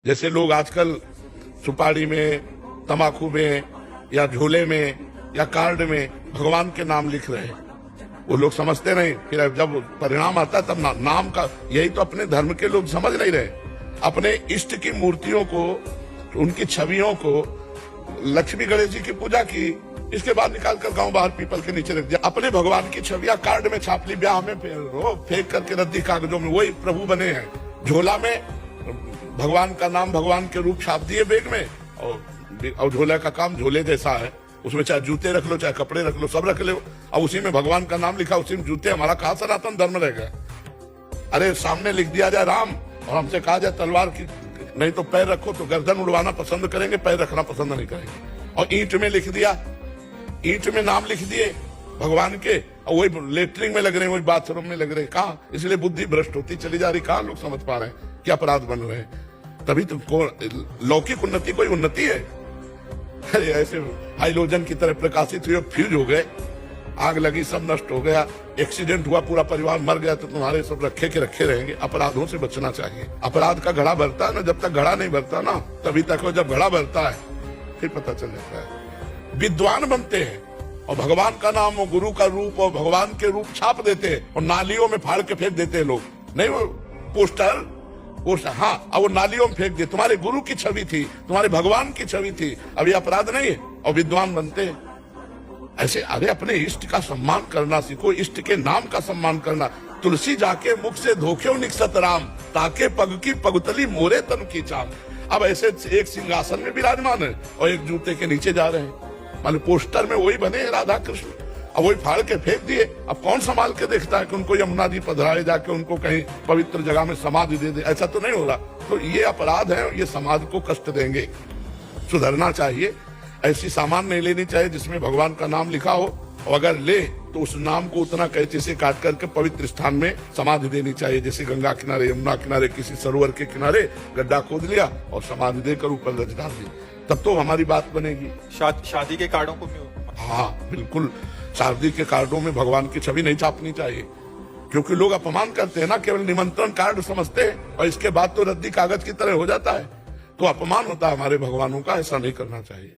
जैसे लोग आजकल सुपारी में, तम्बाकू में या झोले में या कार्ड में भगवान के नाम लिख रहे हैं, वो लोग समझते नहीं। फिर जब परिणाम आता है तब नाम का, यही तो अपने धर्म के लोग समझ नहीं रहे। अपने इष्ट की मूर्तियों को, उनकी छवियों को, लक्ष्मी गणेश जी की पूजा की, इसके बाद निकालकर गांव बाहर पीपल के नीचे रख दिया। अपने भगवान की छवियां कार्ड में छाप ली, ब्याह में फेंक करके रद्दी कागजों में, वही प्रभु बने हैं। झोला में भगवान का नाम, भगवान के रूप छाप दिए बैग में, और झोला का काम झोले जैसा है, उसमें चाहे जूते रख लो, चाहे कपड़े रख लो, सब रख लो, और उसी में भगवान का नाम लिखा, उसी में जूते। हमारा कहा सनातन धर्म रह गया? अरे सामने लिख दिया जाए राम और हमसे कहा जाए तलवार की नहीं तो पैर रखो, तो गर्दन उड़वाना पसंद करेंगे, पैर रखना पसंद नहीं करेंगे। और ईंट में लिख दिया, ईंट में नाम लिख दिए भगवान के, और वही लेटरिंग में लग रहे हैं, वही बाथरूम में लग रहे हैं। कहा? इसलिए बुद्धि भ्रष्ट होती चली जा रही। कहा लोग समझ पा रहे हैं कि अपराध बन रहे हैं? तभी तो लौकिक उन्नति कोई उन्नति है? अरे ऐसे हाइलोजन की तरह प्रकाशित हुए, फ्यूज हो गए, आग लगी, सब नष्ट हो गया, एक्सीडेंट हुआ, पूरा परिवार मर गया, तो तुम्हारे सब रखे के रखे रहेंगे। अपराधों से बचना चाहिए। अपराध का घड़ा भरता है ना, जब तक घड़ा नहीं भरता ना तभी तक हो, जब घड़ा भरता है फिर पता चल जाता है। विद्वान बनते हैं और भगवान का नाम और गुरु का रूप और भगवान के रूप छाप देते हैं और नालियों में फाड़ के फेंक देते हैं लोग। नहीं वो पोस्टर, हाँ, अब वो नालियों में फेंक दिए। तुम्हारे गुरु की छवि थी, तुम्हारे भगवान की छवि थी, अब ये अपराध नहीं है। और विद्वान बनते हैं ऐसे। अरे अपने इष्ट का सम्मान करना सीखो, इष्ट के नाम का सम्मान करना। तुलसी जाके मुख से धोखे निकसत राम, ताके पग की पगतली मोरे तन की चाम। अब ऐसे एक सिंहासन में विराजमान है और एक जूते के नीचे जा रहे हैं। मान पोस्टर में वही बने राधा कृष्ण, अब वही फाड़ के फेंक दिए। अब कौन संभाल के देखता है कि उनको यमुना जी पधराए, जाके उनको कहीं पवित्र जगह में समाधि दे दे? ऐसा तो नहीं हो रहा। तो ये अपराध है, ये समाज को कष्ट देंगे। सुधरना चाहिए। ऐसी सामान नहीं लेनी चाहिए जिसमें भगवान का नाम लिखा हो, और अगर ले तो उस नाम को उतना कैंची से काट करके पवित्र स्थान में समाधि देनी चाहिए। जैसे गंगा किनारे, यमुना किनारे, किसी सरोवर के किनारे गड्ढा खोद लिया और समाधि देकर ऊपर रच डाल दी, तब तो हमारी बात बनेगी। शादी के कार्डों को भी? हाँ बिल्कुल, शादी के कार्डों में भगवान की छवि नहीं छापनी चाहिए, क्योंकि लोग अपमान करते हैं ना, केवल निमंत्रण कार्ड समझते हैं और इसके बाद तो रद्दी कागज की तरह हो जाता है, तो अपमान होता है हमारे भगवानों का। ऐसा नहीं करना चाहिए।